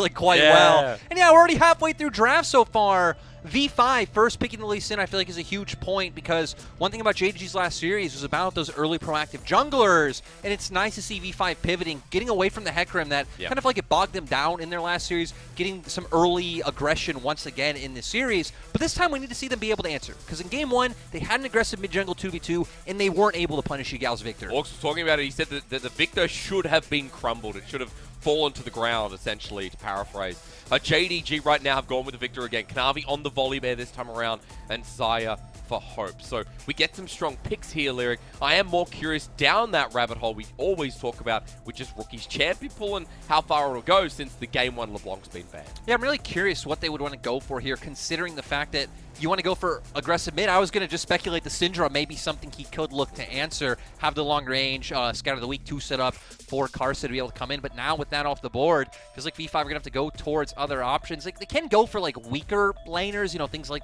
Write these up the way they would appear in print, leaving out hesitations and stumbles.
like quite well. And yeah, we're already halfway through draft so far. V5 first picking the Lee Sin I feel like is a huge point, because one thing about JDG's last series was about those early proactive junglers, and it's nice to see V5 pivoting, getting away from the Hecarim that kind of like it bogged them down in their last series, getting some early aggression once again in this series. But this time we need to see them be able to answer, because in game 1 they had an aggressive mid-jungle 2v2 and they weren't able to punish Yagao's Viktor. Orcs was talking about it, he said that the Viktor should have been crumbled. It should have fallen to the ground, essentially, to paraphrase. JDG right now have gone with the Viktor again. Kanavi on the Volibear this time around, and Xayah for Hope. So we get some strong picks here, Lyric. I am more curious down that rabbit hole we always talk about, which is Rookie's champion pool and how far it'll go since the game 1 LeBlanc's been banned. Yeah, I'm really curious what they would want to go for here, considering the fact that you want to go for aggressive mid. I was going to just speculate the Syndra may be something he could look to answer, have the long range, Scout of the Week 2 set up for Karsa to be able to come in. But now with that off the board, feels like V5 are going to have to go towards other options. Like, they can go for like weaker laners, you know, things like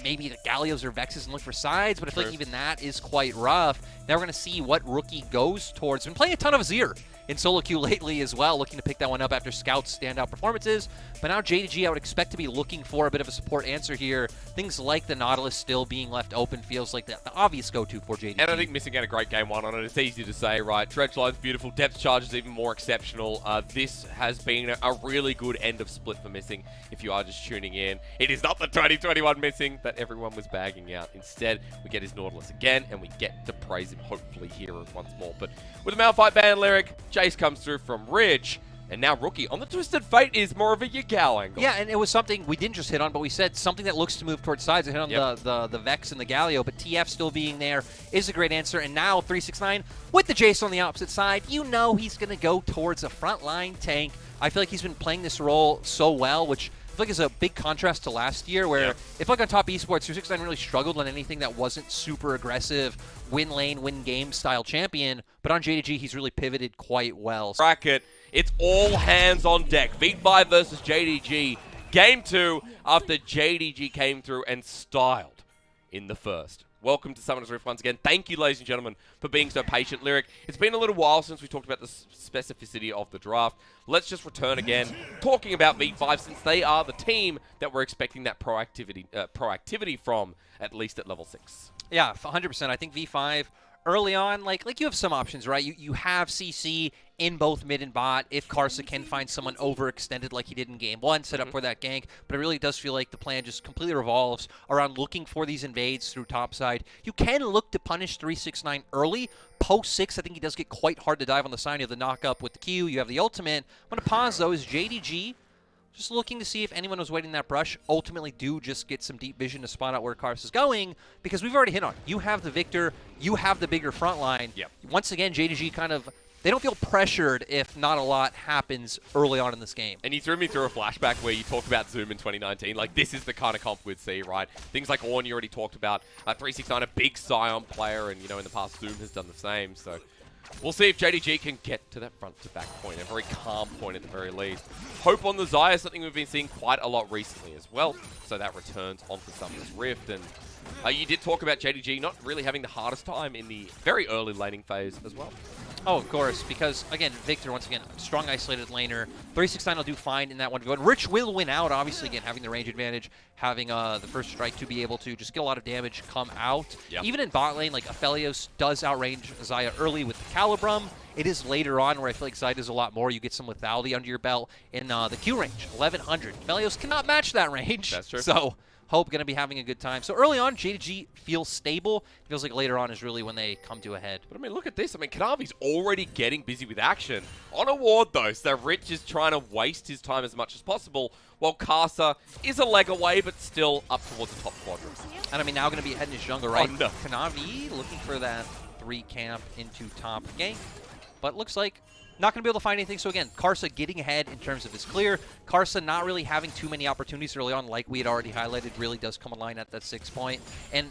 maybe the Gallios or Vexes and look for sides, but I feel like even that is quite rough. Now we're going to see what Rookie goes towards. Been playing a ton of Azir in solo queue lately as well, looking to pick that one up after Scout's standout performances. But now JDG, I would expect to be looking for a bit of a support answer here. Things like the Nautilus still being left open feels like the obvious go-to for JDG. And I think missing out a great game 1 on it. It's easy to say, right? Dredge line's beautiful, depth charge is even more exceptional. This has been a really good end of split for missing. If you are just tuning in, it is not the 2021 missing that everyone was bagging out. Instead, we get his Nautilus again, and we get to praise him hopefully here once more. But with the Malphite ban, Lyric, Jayce comes through from Ridge. And now Rookie on the Twisted Fate is more of a Yagao angle. Yeah, and it was something we didn't just hit on, but we said something that looks to move towards sides. I hit on the Vex and the Galio, but TF still being there is a great answer. And now 369 with the Jayce on the opposite side, you know he's going to go towards a frontline tank. I feel like he's been playing this role so well, which I feel like is a big contrast to last year, where if like on top esports, 369 really struggled on anything that wasn't super aggressive, win lane, win game style champion. But on JDG, he's really pivoted quite well. Bracket. It's all hands on deck. V5 versus JDG. Game 2 after JDG came through and styled in the first. Welcome to Summoner's Rift once again. Thank you, ladies and gentlemen, for being so patient. Lyric, it's been a little while since we talked about the specificity of the draft. Let's just return again, talking about V5, since they are the team that we're expecting that proactivity from, at least at level 6. Yeah, 100%. I think V5... early on, like you have some options, right? You have CC in both mid and bot if Karsa can find someone overextended like he did in game 1, set up for that gank. But it really does feel like the plan just completely revolves around looking for these invades through topside. You can look to punish 369 early. Post 6, I think he does get quite hard to dive on the side. You have the knock up with the Q, you have the ultimate. I'm going to pause, though, is JDG just looking to see if anyone was waiting that brush. Ultimately do just get some deep vision to spot out where Karsa's going, because we've already hit on it. You have the Viktor, you have the bigger front line. Once again, JDG kind of, they don't feel pressured if not a lot happens early on in this game. And you threw me through a flashback where you talked about Zoom in 2019. Like, this is the kind of comp we'd see, right? Things like Ornn you already talked about. 369, a big Sion player, and, you know, in the past, Zoom has done the same, so... we'll see if JDG can get to that front-to-back point, a very calm point at the very least. Hope on the Xayah, something we've been seeing quite a lot recently as well, so that returns onto Summoner's Rift. And you did talk about JDG not really having the hardest time in the very early laning phase as well. Oh, of course, because, again, Viktor, once again, strong isolated laner. 369 will do fine in that one. Rich will win out, obviously, again, having the range advantage, having the first strike to be able to just get a lot of damage come out. Even in bot lane, like, Aphelios does outrange Xayah early with the Calibrum. It is later on where I feel like Xayah does a lot more. You get some lethality under your belt in the Q range, 1100. Aphelios cannot match that range. That's true. So... Hope going to be having a good time. So early on, JDG feels stable. It feels like later on is really when they come to a head. But I mean, look at this. I mean, Kanavi's already getting busy with action. On a ward, though, so Rich is trying to waste his time as much as possible, while Karsa is a leg away, but still up towards the top quadrant. And I mean, now going to be heading his jungle, right? Oh, no. Kanavi looking for that 3 camp into top gank. But looks like not going to be able to find anything. So again, Karsa getting ahead in terms of his clear. Karsa not really having too many opportunities early on, like we had already highlighted, really does come online at that 6 point. And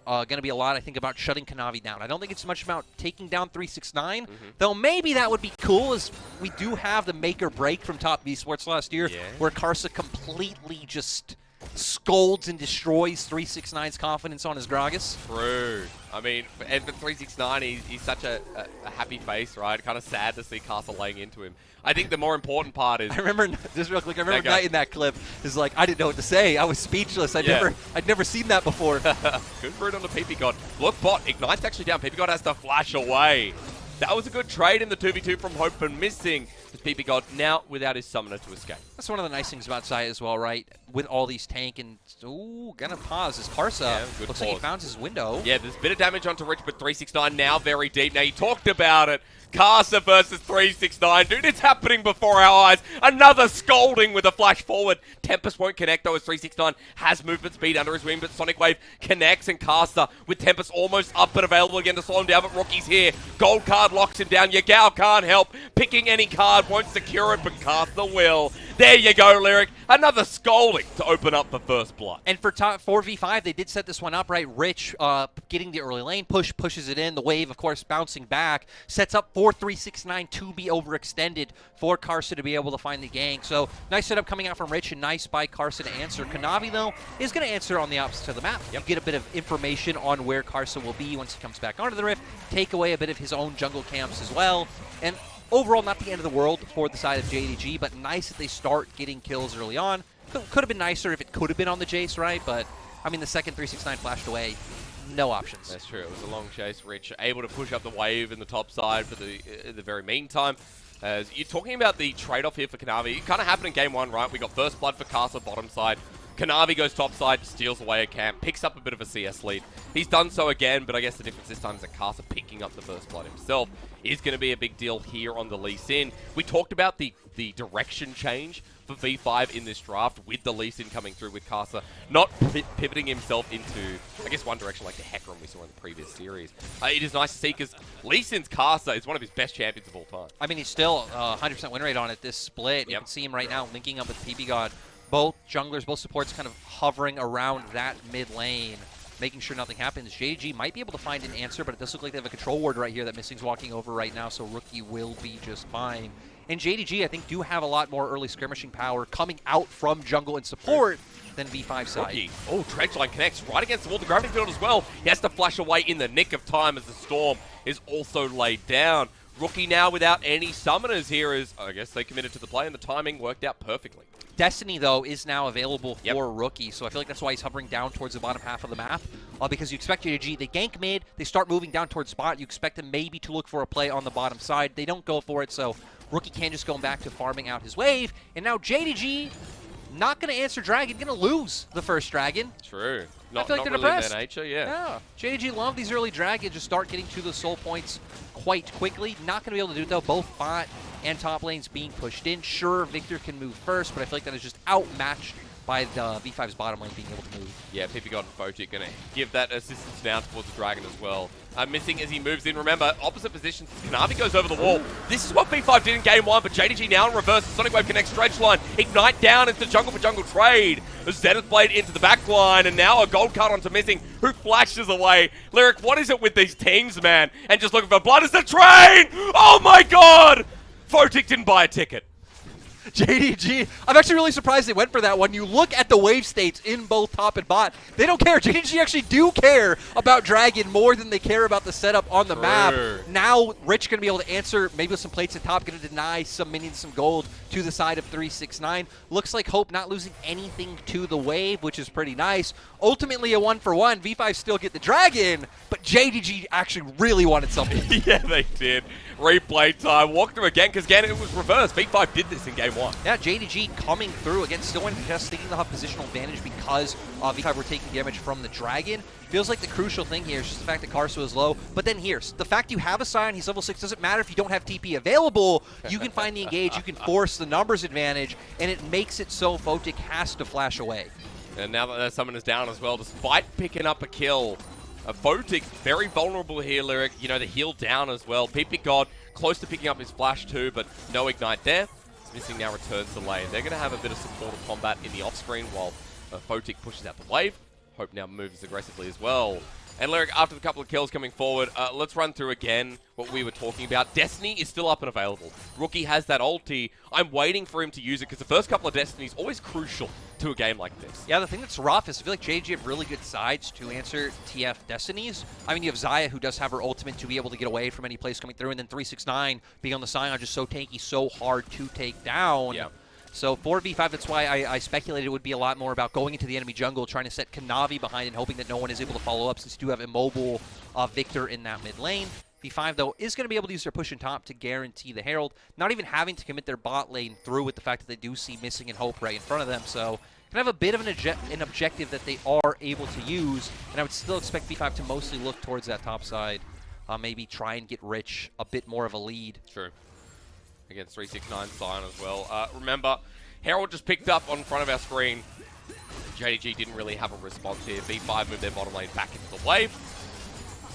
going to be a lot, I think, about shutting Kanavi down. I don't think it's much about taking down 369, though maybe that would be cool, as we do have the make or break from top esports last year, where Karsa completely just scolds and destroys 369's confidence on his Gragas. True. I mean, and for 369, he's such a happy face, right? Kind of sad to see Karsa laying into him. I think the more important part is... I remember, just real quick, I remember Knight in that clip is like, I didn't know what to say. I was speechless. I'd never seen that before. Good root on the ppgod. Look, bot, Ignite's actually down. ppgod has to flash away. That was a good trade in the 2v2 from Hope and missing. ppgod now without his summoner to escape. That's one of the nice things about Xayah as well, right? With all these tank and... Ooh, gonna pause as Karsa looks like he found his window. Yeah, there's a bit of damage onto Rich, but 369 now very deep. Now, you talked about it. Karsa versus 369. Dude, it's happening before our eyes. Another scolding with a flash forward. Tempest won't connect, though, as 369 has movement speed under his wing, but Sonic Wave connects, and Karsa, with Tempest almost up and available again to slow him down, but Rookie's here. Gold card locks him down. Yagao can't help. Picking any card won't secure it, but Karsa will. There you go, Lyric. Another scolding to open up the first blood. And for 4v5, they did set this one up, right? Rich getting the early lane push, pushes it in. The wave, of course, bouncing back. Sets up for 369 to be overextended for Karsa to be able to find the gang. So, nice setup coming out from Rich, and nice by Karsa to answer. Kanavi, though, is going to answer on the opposite of the map. You get a bit of information on where Karsa will be once he comes back onto the Rift. Take away a bit of his own jungle camps as well. And overall, not the end of the world for the side of JDG, but nice that they start getting kills early on. Could have been nicer if it could have been on the Jayce, right? But, I mean, the second 369 flashed away. No options. That's true. It was a long chase. Rich able to push up the wave in the top side for the very meantime. As you're talking about the trade-off here for Kanavi, it kind of happened in game one, right? We got first blood for Karsa bottom side. Kanavi goes top side, steals away a camp, picks up a bit of a CS lead. He's done so again, but I guess the difference this time is that Karsa picking up the first blood himself is going to be a big deal here on the Lee Sin. We talked about the direction change for V5 in this draft with the Lee Sin coming through with Karsa, not pivoting himself into, I guess, one direction like the Hecarim we saw in the previous series. It is nice to see because Lee Sin's Karsa is one of his best champions of all time. I mean, he's still 100% win rate on it this split. You can see him right now linking up with ppgod. Both junglers, both supports kind of hovering around that mid lane, making sure nothing happens. JDG might be able to find an answer, but it does look like they have a control ward right here that Missing's walking over right now, so Rookie will be just fine. And JDG, I think, do have a lot more early skirmishing power coming out from jungle and support than V5 side. Rookie. Oh, Trenchline connects right against the wall, the gravity field as well. He has to flash away in the nick of time as the storm is also laid down. Rookie now without any summoners here is, I guess they committed to the play and the timing worked out perfectly. Destiny, though, is now available for Rookie, so I feel like that's why he's hovering down towards the bottom half of the map, because you expect JDG, they gank mid, they start moving down towards spot, you expect them maybe to look for a play on the bottom side. They don't go for it, so Rookie can just go back to farming out his wave, and now JDG not going to answer Dragon, going to lose the first Dragon. True. I feel like they're really depressed. In their nature, yeah. JDG love these early Dragons, just start getting to the soul points quite quickly. Not going to be able to do it, though. Both bot and top lanes being pushed in. Sure, Viktor can move first, but I feel like that is just outmatched by the V5's bottom lane being able to move. Yeah, ppgod and Photic going to give that assistance now towards the Dragon as well. Missing as he moves in. Remember, opposite positions. Kanavi goes over the wall. This is what V5 did in game one, but JDG now in reverse. Sonic Wave connects stretch line. Ignite down into jungle for jungle trade. The Zenith Blade into the back line, and now a gold card onto Missing, who flashes away. Lyric, what is it with these teams, man? And just looking for blood as the train! Oh my god! Photic didn't buy a ticket. JDG, I'm actually really surprised they went for that one. You look at the wave states in both top and bot. They don't care. JDG actually do care about Dragon more than they care about the setup on the map. Now, Rich going to be able to answer, maybe with some plates at top, going to deny some minions, some gold to the side of 369. Looks like Hope not losing anything to the wave, which is pretty nice. Ultimately, a 1-for-1. V5 still get the Dragon, but JDG actually really wanted something. Yeah, they did. Replay time. Walked through again, because again, it was reversed. V5 did this in game one. Yeah, JDG coming through. Again, still in just thinking they'll have positional advantage because V5 were taking damage from the Dragon. Feels like the crucial thing here is just the fact that Karsa is low. But then here's the fact you have a Sion, he's level 6, doesn't matter if you don't have TP available. You can find the engage, you can force the numbers advantage, and it makes it so Photic has to flash away. And now that their summoner's down as well, despite picking up a kill, Photic very vulnerable here, Lyric. You know, the heal down as well. ppgod close to picking up his flash too, but no ignite there. Missing now returns to lane. They're going to have a bit of supportive combat in the off-screen while Photic pushes out the wave. Hope now moves aggressively as well. And Lyric, after the couple of kills coming forward, let's run through again what we were talking about. Destiny is still up and available. Rookie has that ulti. I'm waiting for him to use it because the first couple of Destinies always crucial to a game like this. Yeah, the thing that's rough is I feel like JDG have really good sides to answer TF Destinies. I mean, you have Xayah, who does have her ultimate to be able to get away from any place coming through, and then 369 being on the Sion, just so tanky, so hard to take down. Yeah. So for V5, that's why I speculated it would be a lot more about going into the enemy jungle, trying to set Kanavi behind and hoping that no one is able to follow up, since you do have immobile Viktor in that mid lane. V5, though, is going to be able to use their push and top to guarantee the Herald, not even having to commit their bot lane through with the fact that they do see Missing and Hope right in front of them. So can have a bit of an objective that they are able to use, and I would still expect V5 to mostly look towards that top side, maybe try and get Rich a bit more of a lead. True. Against 369 Sion as well. Remember, Herald just picked up on front of our screen. JDG didn't really have a response here. V5 moved their bottom lane back into the wave.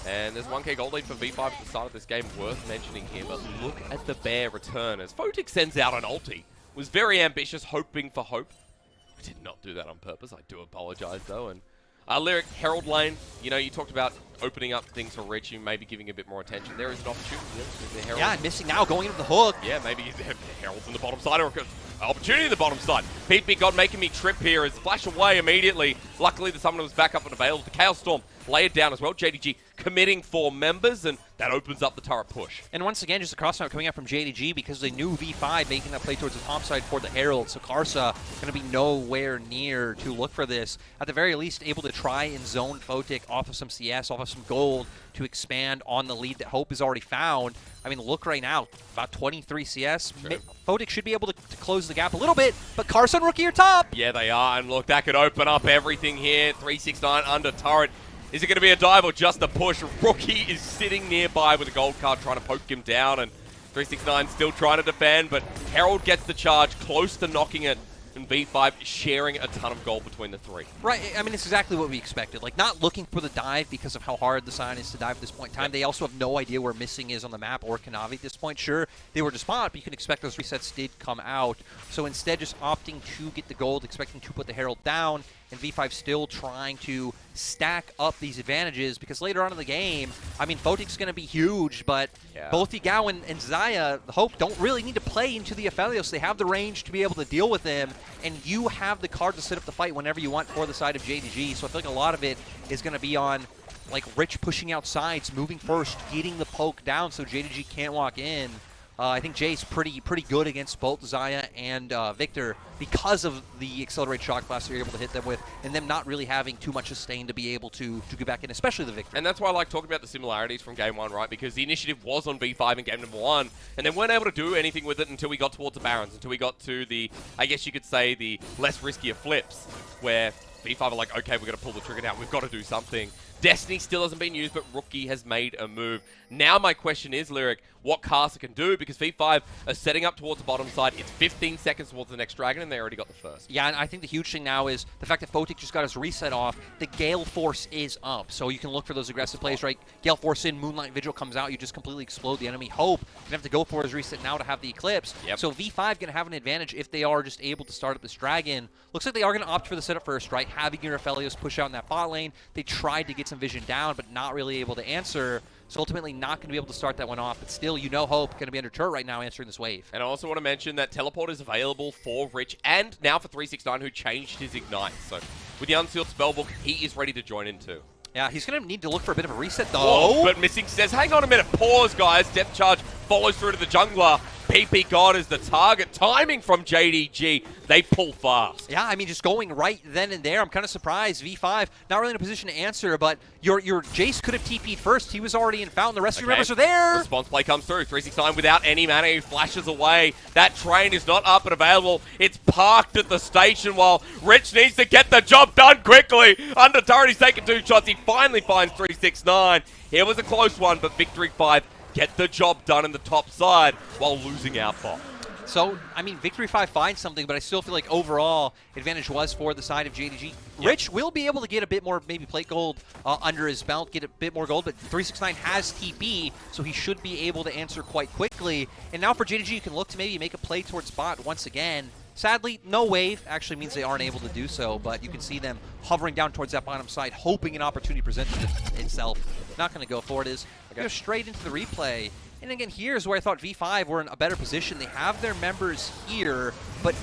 And there's 1k gold lead for V5 at the start of this game, worth mentioning here. But look at the bear return as Photic sends out an ulti. Was very ambitious, hoping for hope. I did not do that on purpose. I do apologize, though. And Lyric, Herald lane, you know, you talked about opening up things for Rich and maybe giving a bit more attention. There is an opportunity. Yeah, and Missing now going into the hook. Yeah, maybe Herald's on the bottom side or opportunity on the bottom side. ppgod making me trip here as flash away immediately. Luckily, the summoner was back up and available. The Chaos Storm laid down as well. JDG committing 4 members, and that opens up the turret push. And once again, just a cross-out coming out from JDG because they knew V5 making that play towards the top side for the Herald. So Karsa going to be nowhere near to look for this. At the very least, able to try and zone Photic off of some CS, off of some gold to expand on the lead that Hope has already found. I mean, look right now, about 23 CS. Sure. Photic should be able to close the gap a little bit, but Karsa and Rookie are top. Yeah, they are, and look, that could open up everything here. 369 under turret. Is it going to be a dive or just a push? Rookie is sitting nearby with a gold card trying to poke him down, and 369 still trying to defend, but Herald gets the charge, close to knocking it, and V5 sharing a ton of gold between the three. Right, I mean, it's exactly what we expected. Like, not looking for the dive because of how hard the Sion is to dive at this point in time. Yep. They also have no idea where Missing is on the map or Kanavi at this point. Sure, they were to spot, but you can expect those resets did come out. So instead, just opting to get the gold, expecting to put the Herald down, and V5 still trying to stack up these advantages, because later on in the game, I mean, Photic's going to be huge, but both Yagao and Xayah, Hope, don't really need to play into the Aphelios. They have the range to be able to deal with him, and you have the card to set up the fight whenever you want for the side of JDG. So I feel like a lot of it is going to be on, like, Rich pushing out sides, moving first, getting the poke down so JDG can't walk in. I think Jayce pretty good against both Xayah and Viktor because of the accelerated shock blast they're able to hit them with, and them not really having too much sustain to be able to get back in, especially the Viktor. And that's why I like talking about the similarities from Game 1, right? Because the initiative was on V5 in Game number 1, and they weren't able to do anything with it until we got towards the Barons, until we got to the, I guess you could say, the less riskier flips, where V5 are like, okay, we're going to pull the trigger now, we've got to do something. Destiny still hasn't been used, but Rookie has made a move. Now my question is, Lyric, what Karsa can do, because V5 are setting up towards the bottom side. It's 15 seconds towards the next dragon, and they already got the first. Yeah, and I think the huge thing now is the fact that Photic just got his reset off. The Gale Force is up, so you can look for those aggressive plays, right? Gale Force in, Moonlight Vigil comes out, you just completely explode the enemy. Hope can have to go for his reset now to have the Eclipse. Yep. So V5 going to have an advantage if they are just able to start up this dragon. Looks like they are going to opt for the setup first, right? Having your Aphelios push out in that bot lane. They tried to get some vision down, but not really able to answer. So ultimately not going to be able to start that one off. But still, you know Hope going to be under turret right now answering this wave. And I also want to mention that Teleport is available for Rich and now for 369, who changed his Ignite. So with the Unsealed Spellbook, he is ready to join in too. Yeah, he's going to need to look for a bit of a reset, though. Whoa, but Missing says, hang on a minute, pause, guys. Depth charge follows through to the jungler. ppgod is the target. Timing from JDG. They pull fast. Yeah, I mean, just going right then and there. I'm kind of surprised. V5 not really in a position to answer, but your Jayce could have TP'd first. He was already in Fountain. The rest of your members are there. Response play comes through. 369 without any mana. He flashes away. That train is not up and available. It's parked at the station while Rich needs to get the job done quickly. Under turret, he's taking 2 shots. He finally finds 369. Here was a close one, but Victory 5 get the job done in the top side while losing outbot. So, I mean, Victory 5 finds something, but I still feel like overall advantage was for the side of JDG. Yep. Rich will be able to get a bit more, maybe plate gold under his belt, get a bit more gold, but 369 has TP, so he should be able to answer quite quickly. And now for JDG, you can look to maybe make a play towards bot once again. Sadly, no wave actually means they aren't able to do so, but you can see them hovering down towards that bottom side, hoping an opportunity presented itself. Not going to go for it. Go straight into the replay. And again, here's where I thought V5 were in a better position. They have their members here, but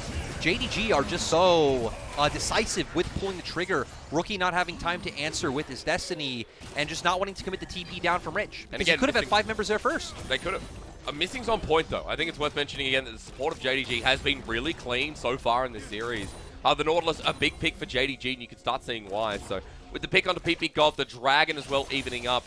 JDG are just so decisive with pulling the trigger. Rookie not having time to answer with his destiny, and just not wanting to commit the TP down from Rich. And again, you could have had 5 members there first. They could have. Missing's on point, though. I think it's worth mentioning again that the support of JDG has been really clean so far in this series. The Nautilus, a big pick for JDG, and you can start seeing why. So with the pick onto ppgod, the Dragon as well evening up,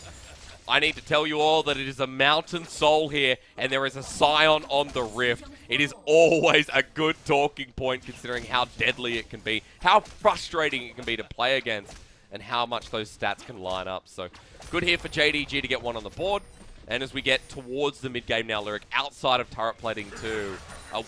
I need to tell you all that it is a Mountain Soul here, and there is a Sion on the Rift. It is always a good talking point considering how deadly it can be, how frustrating it can be to play against, and how much those stats can line up. So good here for JDG to get one on the board. And as we get towards the mid-game now, Lyric, outside of turret plating too,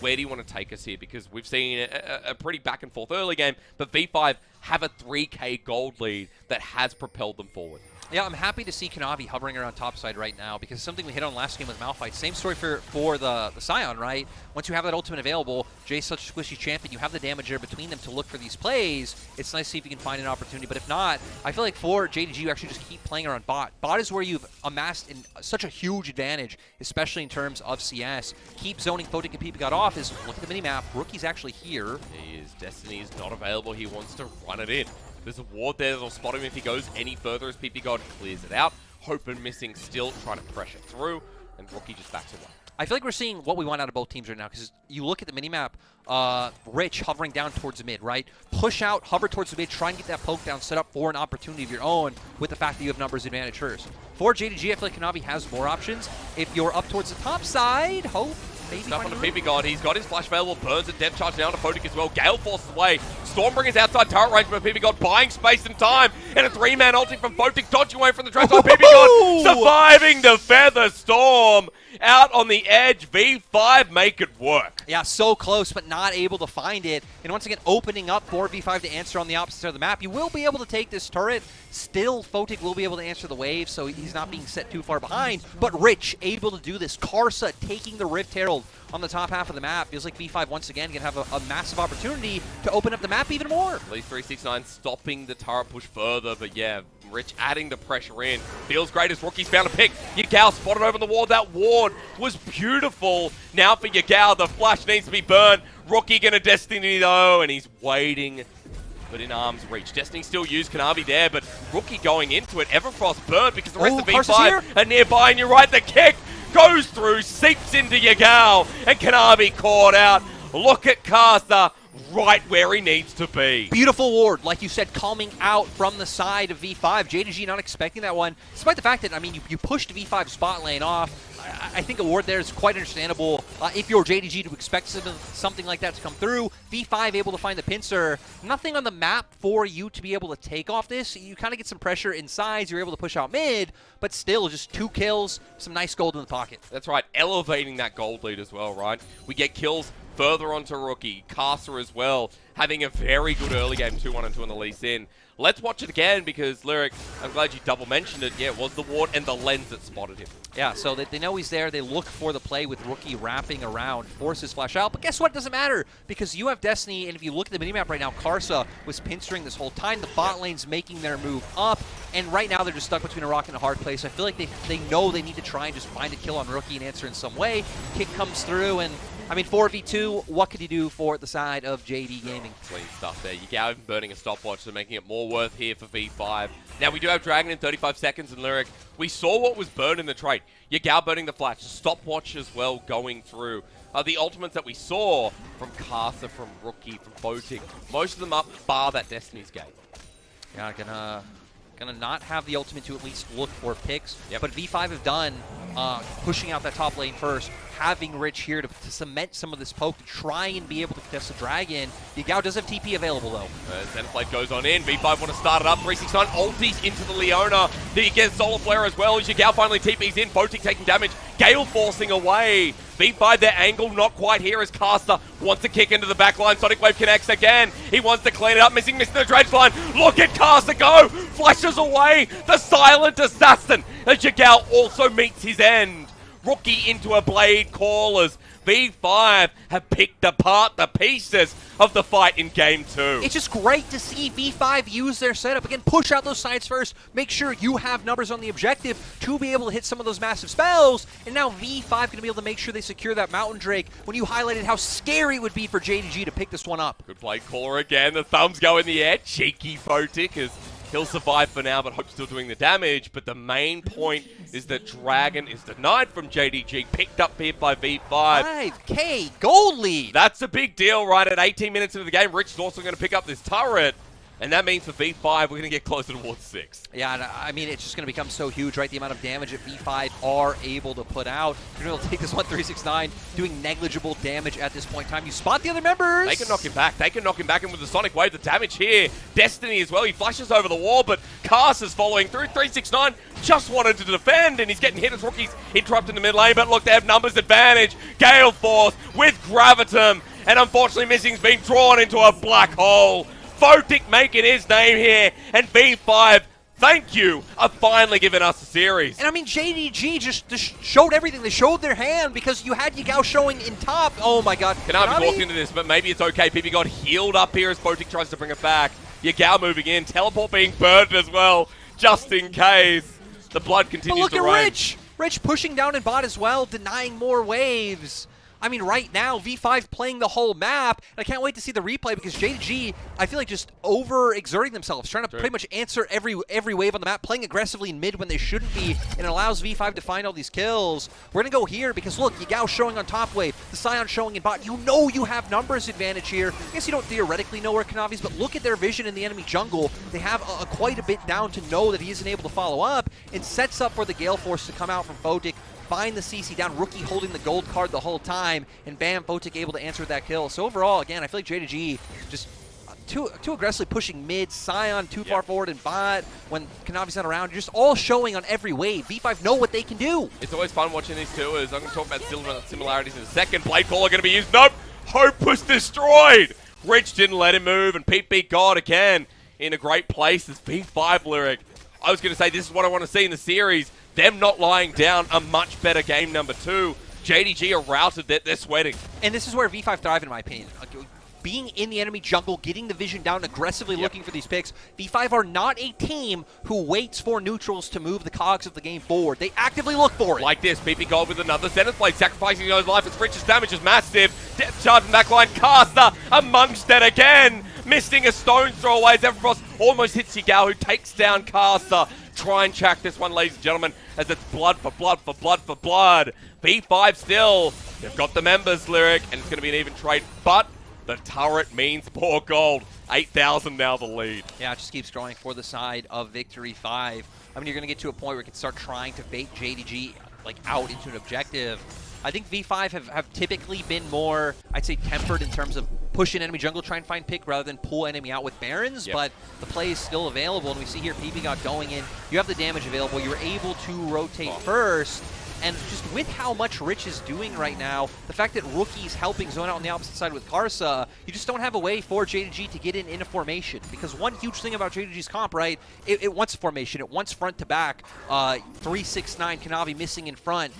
where do you want to take us here? Because we've seen a pretty back-and-forth early game, but V5 have a 3K gold lead that has propelled them forward. Yeah, I'm happy to see Kanavi hovering around topside right now, because it's something we hit on last game with Malphite. Same story for the Sion, right? Once you have that ultimate available, Jay's such a squishy champion, you have the damage there between them to look for these plays. It's nice to see if you can find an opportunity, but if not, I feel like for JDG, you actually just keep playing around bot. Bot is where you've amassed such a huge advantage, especially in terms of CS. Keep zoning Photic and ppgod off is, look at the minimap, Rookie's actually here. His destiny is not available, he wants to run it in. There's a ward there that'll spot him if he goes any further as ppgod clears it out. Hope and Missing still trying to pressure through, and Rookie just backs away. I feel like we're seeing what we want out of both teams right now, because you look at the minimap, Rich hovering down towards the mid, right? Push out, hover towards the mid, try and get that poke down, set up for an opportunity of your own with the fact that you have numbers advantage first. For JDG, I feel like Kanavi has more options. If you're up towards the top side, Hope. Stuff on the ppgod, he's got his flash available, burns a depth charge down to Photic as well. Gale forces away, Stormbringer's outside turret range, but ppgod buying space and time, and a 3-man ulti from Photic, dodging away from the trash on ppgod, surviving the Feather Storm, out on the edge, V5 make it work. Yeah, so close, but not able to find it, and once again, opening up for V5 to answer on the opposite side of the map. You will be able to take this turret, still Photic will be able to answer the wave, so he's not being set too far behind, but Rich able to do this. Karsa taking the Rift Herald on the top half of the map. Feels like V5 once again can have a massive opportunity to open up the map even more. At least 369 stopping the turret push further, but yeah, Rich adding the pressure in. Feels great as Rookie's found a pick. Yagao spotted over the ward. That ward was beautiful. Now for Yagao, the flash needs to be burned. Rookie gonna Destiny though, and he's waiting, but in arm's reach. Destiny still used Kanavi there, but Rookie going into it. Everfrost burned because the rest of V5 are nearby, and you're right, the kick goes through, seeps into Yagao, and Kanavi caught out. Look at Karsa, right where he needs to be. Beautiful ward, like you said, coming out from the side of V5. JDG not expecting that one, despite the fact that, I mean, you pushed V5's spot lane off. I think a ward there is quite understandable if you're JDG to expect something like that to come through. V5 able to find the pincer. Nothing on the map for you to be able to take off this. You kind of get some pressure inside. You're able to push out mid, but still just 2 kills, some nice gold in the pocket. That's right, elevating that gold lead as well, right? We get kills further onto Rookie. Karsa as well, having a very good early game, 2-1 and 2 on the Lee Sin. Let's watch it again because, Lyric, I'm glad you double mentioned it. Yeah, it was the ward and the lens that spotted him. Yeah, so they know he's there. They look for the play with Rookie wrapping around, forces flash out. But guess what? It doesn't matter because you have Destiny, and if you look at the minimap right now, Karsa was pinstering this whole time. The bot lane's making their move up, and right now they're just stuck between a rock and a hard place. I feel like they know they need to try and just find a kill on Rookie and answer in some way. Kick comes through, and I mean, 4v2, what could you do for the side of JD Gaming? Clean stuff there. Yagao even burning a stopwatch, so making it more worth here for V5. Now, we do have Dragon in 35 seconds, and Lyric, we saw what was burned in the trade. Yagao burning the flash, stopwatch as well going through. The ultimates that we saw from Karsa, from Rookie, from Photic, most of them up, bar that Destiny's Gate. Yeah, gonna not have the ultimate to at least look for picks. Yep. But V5 have done pushing out that top lane first, having Rich here to cement some of this poke to try and be able to contest the Dragon. Yagao does have TP available though. Xenoblade goes on in. V5 want to start it up. 369 ulties into the Leona. Then he gets Solar Flare as well. As Yagao finally TP's in. Photic taking damage. Gale forcing away. V5, their angle not quite here as Karsa wants to kick into the back line. Sonic Wave connects again. He wants to clean it up. Missing the dredge line. Look at Karsa go. Flashes away. The silent assassin. As Yagao also meets his end. Rookie into a blade call as V5 have picked apart the pieces of the fight in Game 2. It's just great to see V5 use their setup. Again, push out those sides first. Make sure you have numbers on the objective to be able to hit some of those massive spells. And now V5 going to be able to make sure they secure that Mountain Drake when you highlighted how scary it would be for JDG to pick this one up. Good play caller again. The thumbs go in the air. Cheeky Photic as he'll survive for now, but Hope's still doing the damage. But the main point is that Dragon is denied from JDG, picked up here by V5. 5K gold lead. That's a big deal, right? At 18 minutes into the game, Rich is also going to pick up this turret. And that means for V5, we're going to get closer towards 6. Yeah, and I mean, it's just going to become so huge, right? The amount of damage that V5 are able to put out. You're going to take this 1-3-6-9, doing negligible damage at this point in time. You spot the other members. They can knock him back. They can knock him back in with the Sonic Wave. The damage here. Destiny as well. He flashes over the wall, but Karsa's following through. 369 just wanted to defend, and he's getting hit as Rookie's interrupting the mid lane. But look, they have numbers advantage. Gale Force with Gravitum, and unfortunately Missing's been drawn into a black hole. Photic making his name here, and V5, thank you, have finally given us a series. And I mean, JDG just showed everything. They showed their hand because you had Yagao showing in top. Oh my god. Kanavi walked into this, but maybe it's okay. ppgod healed up here as Photic tries to bring it back. Yagao moving in, teleport being burned as well, just in case. The blood continues to rain. But look at Rich! Rich pushing down in bot as well, denying more waves. I mean, right now, V5 playing the whole map, and I can't wait to see the replay because JDG, I feel like just over-exerting themselves, trying to pretty much answer every wave on the map, playing aggressively in mid when they shouldn't be, and it allows V5 to find all these kills. We're going to go here because, look, Yagao showing on top wave, the Sion showing in bot. You know you have numbers advantage here. I guess you don't theoretically know where Kanavi's, but look at their vision in the enemy jungle. They have quite a bit down to know that he isn't able to follow up, and sets up for the Gale Force to come out from Photic, find the CC down, Rookie holding the gold card the whole time, and bam, Photic able to answer that kill. So overall, again, I feel like JDG just too aggressively pushing mid, Sion too far forward in bot when Kanavi's not around, just all showing on every wave. V5 know what they can do. It's always fun watching these two, as I'm going to talk about similarities in a second. Blade Caller going to be used. Nope! Hope was destroyed! Rich didn't let him move, and ppgod again in a great place as V5 Lyric. I was going to say, this is what I want to see in the series. Them not lying down, a much better game number 2. JDG are routed, they're sweating. And this is where V5 thrive, in my opinion. Being in the enemy jungle, getting the vision down, aggressively looking for these picks. V5 are not a team who waits for neutrals to move the cogs of the game forward. They actively look for it. Like this, ppgod with another Zenith Blade, sacrificing his life as Rich's damage is massive. Depth charge in backline, Karsa amongst it again. Missing a stone's throw away as Everfrost almost hits Yagao, who takes down Karsa. Try and track this one, ladies and gentlemen, as it's blood for blood for blood for blood. V5 still, they've got the members, Lyric, and it's going to be an even trade, but the turret means more gold. 8,000 now the lead. Yeah, it just keeps growing for the side of Victory 5. I mean, you're going to get to a point where you can start trying to bait JDG like out into an objective. I think V5 have typically been more, I'd say, tempered in terms of push in enemy jungle, try and find pick rather than pull enemy out with Barons, but the play is still available, and we see here ppgod going in. You have the damage available. You're able to rotate first, and just with how much Rich is doing right now, the fact that Rookie's helping zone out on the opposite side with Karsa, you just don't have a way for JDG to get in a formation. Because one huge thing about JDG's comp, right, it wants formation. It wants front to back. 3-6-9 Kanavi missing in front.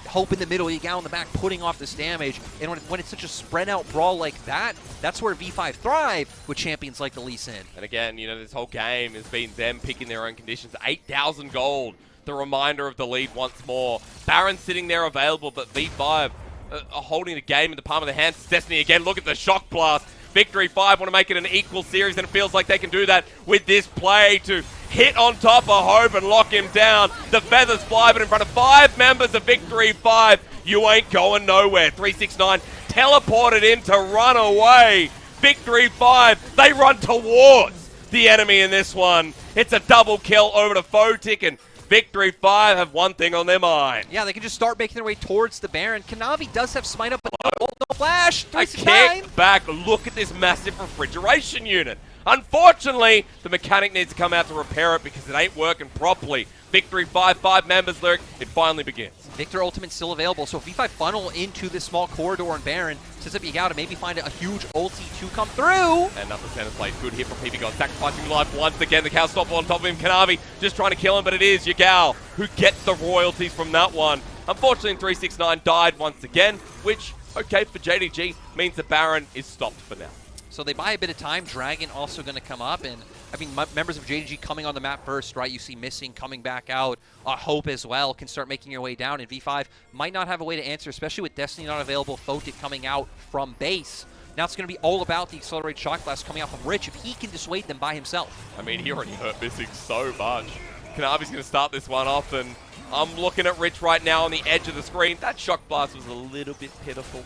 Hope in the middle, Yagao in the back, putting off this damage. And when it's such a spread-out brawl like that, that's where V5 thrive with champions like the Lee Sin. And again, you know, this whole game has been them picking their own conditions. 8,000 gold, the reminder of the lead once more. Baron sitting there available, but V5 are holding the game in the palm of their hands. Destiny again, look at the shock blast. Victory 5 want to make it an equal series, and it feels like they can do that with this play to hit on top of Hope and lock him down. The feathers fly, but in front of 5 members of Victory 5, you ain't going nowhere. 369 teleported in to run away. Victory 5, they run towards the enemy in this one. It's a double kill over to Photic, and Victory 5 have one thing on their mind. Yeah, they can just start making their way towards the Baron. Kanavi does have smite up, but no flash. A kick back. Look at this massive refrigeration unit. Unfortunately, the mechanic needs to come out to repair it because it ain't working properly. Victory 5 members, Lyric. It finally begins. Victor Ultimate's still available, so if V5 funnel into this small corridor and Baron, sets up Yagao to maybe find a huge ulti to come through. Another center play. Good hit from ppgod, sacrificing life once again. The cow stop on top of him. Kanavi just trying to kill him, but it is Yagao who gets the royalties from that one. Unfortunately, 369 died once again, which okay, for JDG, means the Baron is stopped for now. So they buy a bit of time. Dragon also going to come up. And, I mean, members of JDG coming on the map first, right? You see Missing coming back out. Hope as well can start making your way down. And V5 might not have a way to answer, especially with Destiny not available. Photic coming out from base. Now it's going to be all about the Accelerated Shock Blast coming out from Rich if he can dissuade them by himself. I mean, he already hurt Missing so much. Kanavi's going to start this one off, and I'm looking at Rich right now on the edge of the screen. That Shock Blast was a little bit pitiful,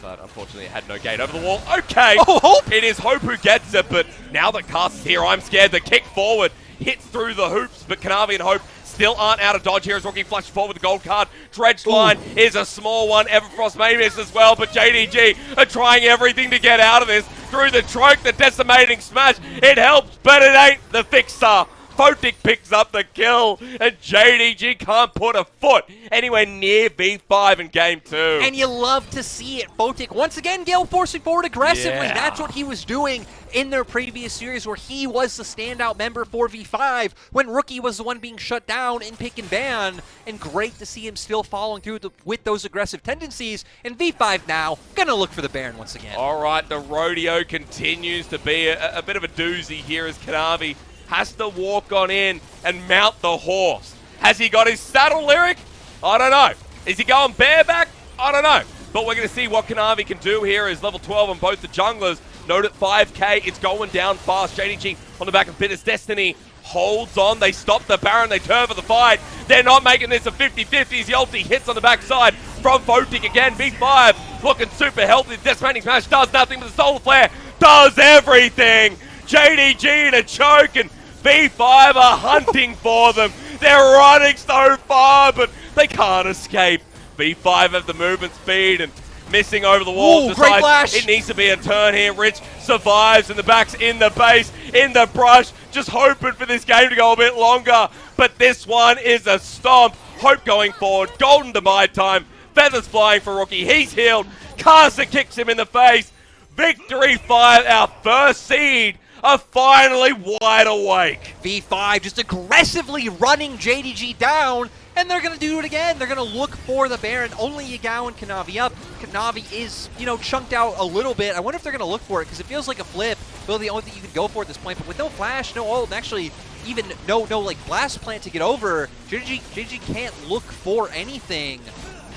but unfortunately it had no gate over the wall. Okay, Hope! It is Hope who gets it, but now that Karsa's here, I'm scared. The kick forward hits through the hoops, but Kanavi and Hope still aren't out of dodge here as Rookie flushes forward with the gold card. Dredge line is a small one. Everfrost may miss as well, but JDG are trying everything to get out of this. Through the choke, the decimating smash, it helps, but it ain't the fixer. Photic picks up the kill, and JDG can't put a foot anywhere near V5 in Game 2. And you love to see it. Photic, once again, Gale forcing forward aggressively. Yeah. That's what he was doing in their previous series where he was the standout member for V5 when Rookie was the one being shut down in pick and ban. And great to see him still following through with those aggressive tendencies. And V5 now gonna look for the Baron once again. All right, the rodeo continues to be a bit of a doozy here as Kanavi has to walk on in and mount the horse. Has he got his saddle lyric? I don't know. Is he going bareback? I don't know. But we're going to see what Kanavi can do here as level 12 on both the junglers. Note at 5k, it's going down fast. JDG on the back of Bitter's Destiny holds on. They stop the Baron. They turn for the fight. They're not making this a 50-50 as the ulti hits on the backside from Photic again. V5 looking super healthy. The Decimating Smash does nothing, but the Solar Flare does everything. JDG in a choke, and V5 are hunting for them. They're running so far, but they can't escape. V5 have the movement speed and Missing over the wall. Ooh, great flash. It needs to be a turn here. Rich survives, and the back's in the base, in the brush. Just hoping for this game to go a bit longer. But this one is a stomp. Hope going forward. Golden to buy time. Feathers flying for Rookie. He's healed. Karsa kicks him in the face. Victory 5, our first seed, are finally wide awake. V5 just aggressively running JDG down, and they're going to do it again. They're going to look for the Baron. Only Yagao and Kanavi up. Kanavi is, chunked out a little bit. I wonder if they're going to look for it, because it feels like a flip. Really the only thing you can go for at this point, but with no flash, no ult, and actually even no blast plant to get over, JDG can't look for anything.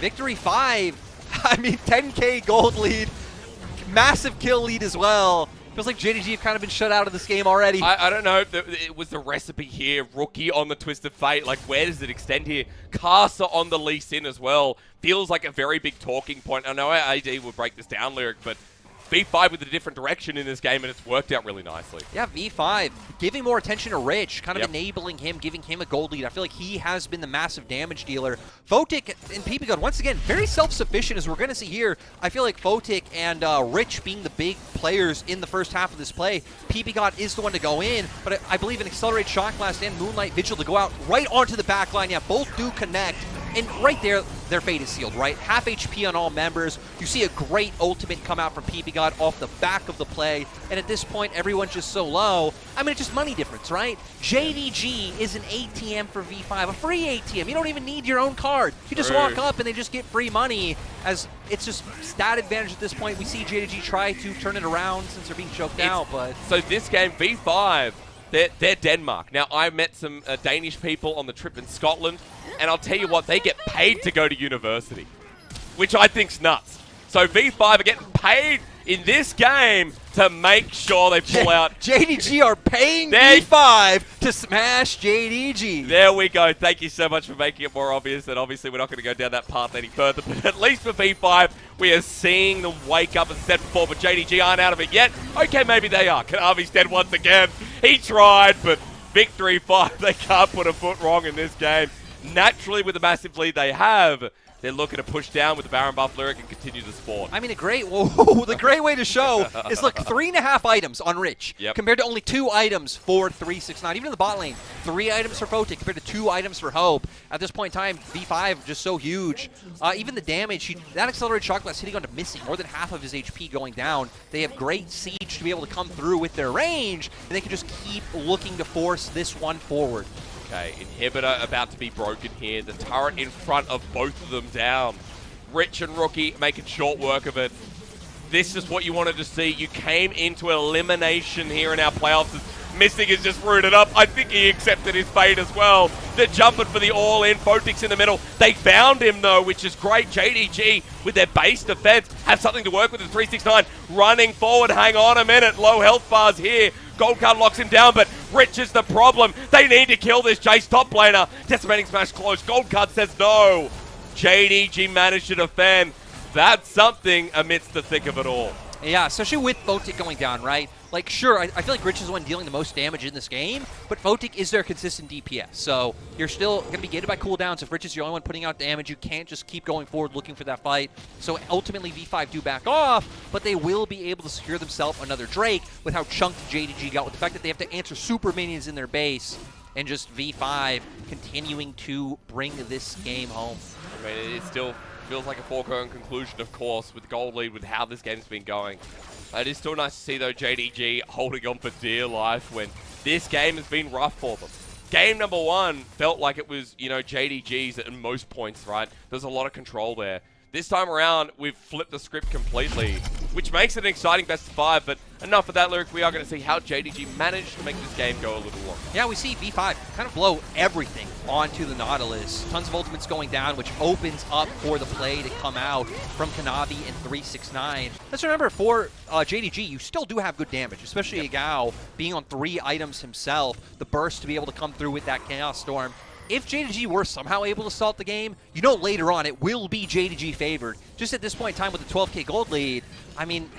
Victory 5, I mean 10k gold lead, massive kill lead as well. Feels like JDG have kind of been shut out of this game already. I don't know. It was the recipe here. Rookie on the Twist of Fate. Like, where does it extend here? Karsa on the Lee Sin as well. Feels like a very big talking point. I know our AD will break this down, Lyric, but V5 with a different direction in this game, and it's worked out really nicely. Yeah, V5 giving more attention to Rich, kind of enabling him, giving him a gold lead. I feel like he has been the massive damage dealer. Photic and ppgod, once again, very self-sufficient, as we're going to see here. I feel like Photic and Rich being the big players in the first half of this play. ppgod is the one to go in, but I believe an Accelerated Shock Blast and Moonlight Vigil to go out right onto the back line. Yeah, both do connect. And right there, their fate is sealed, right? Half HP on all members. You see a great ultimate come out from ppgod off the back of the play. And at this point, everyone's just so low. I mean, it's just money difference, right? JDG is an ATM for V5, a free ATM. You don't even need your own card. You just walk up and they just get free money, as it's just stat advantage at this point. We see JDG try to turn it around since they're being choked out, but... So this game, V5, they're Denmark. Now, I met some Danish people on the trip in Scotland, and I'll tell you what, they get paid to go to university, which I think's nuts. So V5 are getting paid in this game to make sure they pull out. JDG are paying V5 to smash JDG. There we go. Thank you so much for making it more obvious, and obviously we're not going to go down that path any further, but at least for V5, we are seeing them wake up, as I said before, but JDG aren't out of it yet. Okay, maybe they are. Kanavi's dead once again. He tried, but Victory 5, they can't put a foot wrong in this game. Naturally, with the massive lead they have, they're looking to push down with the Baron buff Lyric and continue the sport. I mean, the great way to show is, look, 3.5 items on Rich compared to only 2 items for 369. Even in the bot lane, 3 items for Photic compared to 2 items for Hope. At this point in time, V5 just so huge. Even the damage, that Accelerated Shock Blast hitting onto Missing, more than half of his HP going down. They have great siege to be able to come through with their range, and they can just keep looking to force this one forward. Okay, inhibitor about to be broken here. The turret in front of both of them down. Rich and Rookie making short work of it. This is what you wanted to see. You came into elimination here in our playoffs. Mystic is just rooted up. I think he accepted his fate as well. They're jumping for the all-in. Photic's in the middle. They found him, though, which is great. JDG, with their base defense, have something to work with in 369. Running forward. Hang on a minute. Low health bars here. Gold card locks him down, but Rich is the problem. They need to kill this Jayce top laner. Decimating smash close. Gold card says no. JDG managed to defend. That's something amidst the thick of it all. Yeah, especially with Photic going down, right? Like, sure, I feel like Rich is the one dealing the most damage in this game, but Photic is their consistent DPS. So you're still going to be gated by cooldowns. If Rich is the only one putting out damage, you can't just keep going forward looking for that fight. So ultimately, V5 do back off, but they will be able to secure themselves another Drake with how chunked JDG got, with the fact that they have to answer super minions in their base, and just V5 continuing to bring this game home. I mean, it still feels like a foregone conclusion, of course, with the gold lead, with how this game's been going. It is still nice to see, though, JDG holding on for dear life when this game has been rough for them. Game number one felt like it was, you know, JDG's at most points, right? There's a lot of control there. This time around, we've flipped the script completely, which makes it an exciting best of 5, but enough of that, Lyric. We are going to see how JDG managed to make this game go a little longer. Yeah, we see V5 kind of blow everything onto the Nautilus. Tons of ultimates going down, which opens up for the play to come out from Kanavi and 369. Let's remember, for JDG, you still do have good damage, especially Yagao being on 3 items himself. The burst to be able to come through with that Chaos Storm. If JDG were somehow able to start the game, you know later on it will be JDG favored. Just at this point in time with the 12K gold lead, I mean,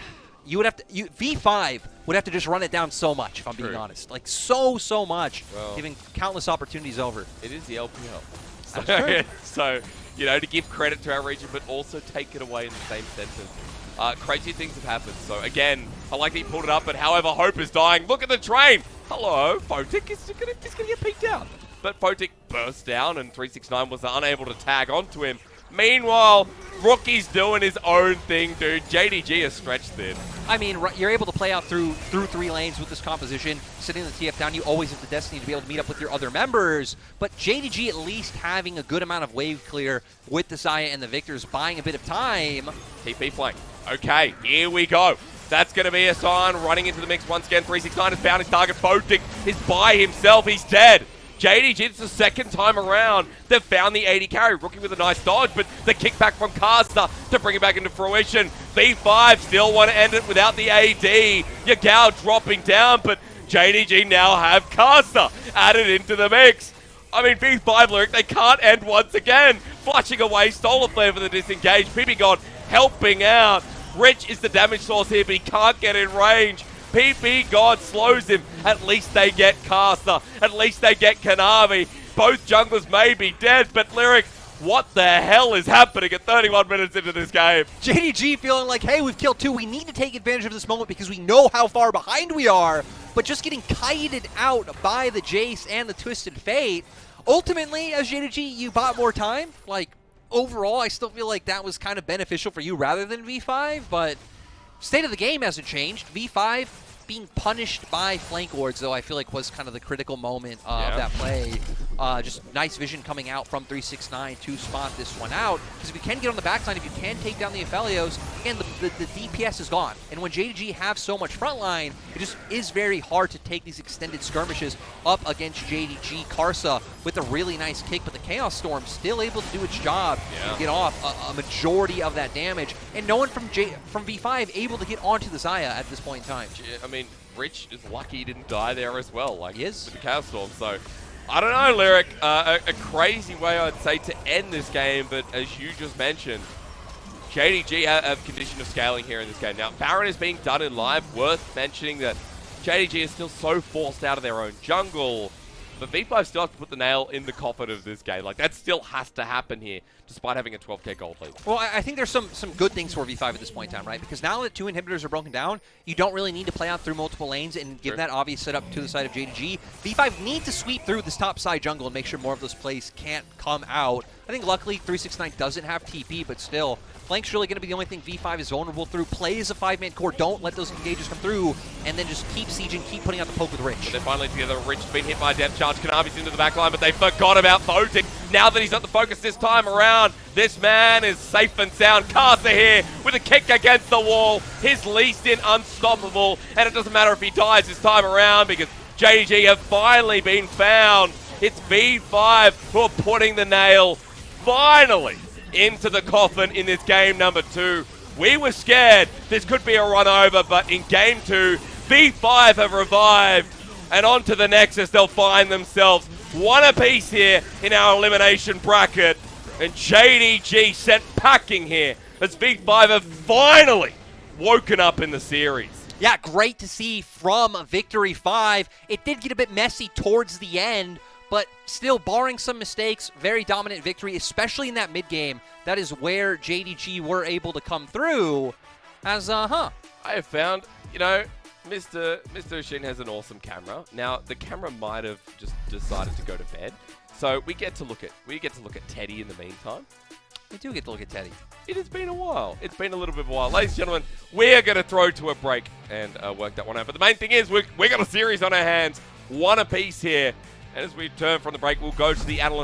you would have to, V5 would have to just run it down so much, if I'm being honest. Like, so much, well, giving countless opportunities over. It is the LPL. So, you know, to give credit to our region, but also take it away in the same sentence. Crazy things have happened. So, again, I like that he pulled it up, but however, hope is dying. Look at the train. Hello, Photic is going to get peeked out. But Photic burst down, and 369 was unable to tag onto him. Meanwhile, Rookie's doing his own thing, dude. JDG is stretched thin. I mean, you're able to play out through 3 lanes with this composition. Sitting the TF down, you always have the destiny to be able to meet up with your other members. But JDG at least having a good amount of wave clear with the Xayah and the Victors, buying a bit of time. TP flank. Okay, here we go. That's going to be a Sion running into the mix once again. 369 has found his target. Photic is by himself. He's dead. JDG, it's the second time around. They've found the AD carry. Rookie with a nice dodge, but the kickback from Karsa to bring it back into fruition. V5 still want to end it without the AD. Yagao dropping down, but JDG now have Karsa added into the mix. I mean, V5, Lyric, they can't end once again. Flushing away, Solar Flare for the disengage. ppgod helping out. Rich is the damage source here, but he can't get in range. ppgod slows him. At least they get Karsa. At least they get Kanavi. Both junglers may be dead, but Lyric, what the hell is happening at 31 minutes into this game? JDG feeling like, hey, we've killed 2. We need to take advantage of this moment because we know how far behind we are. But just getting kited out by the Jayce and the Twisted Fate. Ultimately, as JDG, you bought more time. Like, overall, I still feel like that was kind of beneficial for you rather than V5, but state of the game hasn't changed. V5 being punished by flank wards, though, I feel like was kind of the critical moment of that play. Just nice vision coming out from 369 to spot this one out. Because if you can get on the backside, if you can take down the Aphelios, again, the DPS is gone. And when JDG have so much frontline, it just is very hard to take these extended skirmishes up against JDG. Karsa with a really nice kick, but the Chaos Storm still able to do its job and get off a majority of that damage. And no one from V5 able to get onto the Xayah at this point in time. I mean, Rich is lucky he didn't die there as well, like, he is. with the Chaos Storm. So, I don't know, Lyric. A crazy way, I'd say, to end this game, but as you just mentioned, JDG have condition of scaling here in this game. Now, Baron is being done in live. Worth mentioning that JDG is still so forced out of their own jungle, but V5 still have to put the nail in the coffin of this game. Like, that still has to happen here, despite having a 12K gold lead. Well, I think there's some good things for V5 at this point in time, right? Because now that 2 inhibitors are broken down, you don't really need to play out through multiple lanes and give that obvious setup to the side of JDG. V5 need to sweep through this top side jungle and make sure more of those plays can't come out I think luckily 369 doesn't have TP, but still, flank's really going to be the only thing V5 is vulnerable through. Plays a 5-man core, don't let those engages come through, and then just keep sieging, keep putting out the poke with Rich. But they're finally together. Rich's been hit by a depth charge. Kanavi's into the back line, but they forgot about Photic. Now that he's not the focus this time around, this man is safe and sound. Karsa here with a kick against the wall. His least in unstoppable, and it doesn't matter if he dies this time around because JDG have finally been found. It's V5 who are putting the nail finally into the coffin in this game number 2. We were scared this could be a run over, but in game 2, V5 have revived, and on to the Nexus. They'll find themselves one apiece here in our elimination bracket, and JDG sent packing here as V5 have finally woken up in the series. Yeah, great to see from Victory 5. It did get a bit messy towards the end, but still, barring some mistakes, very dominant victory, especially in that mid game. That is where JDG were able to come through as, I have found, you know, Mr. Shin has an awesome camera. Now, the camera might have just decided to go to bed. So we get to look at Teddy in the meantime. We do get to look at Teddy. It has been a while. It's been a little bit of a while. Ladies and gentlemen, we're going to throw to a break and work that one out. But the main thing is we got a series on our hands, one apiece here. And as we return from the break, we'll go to the analyst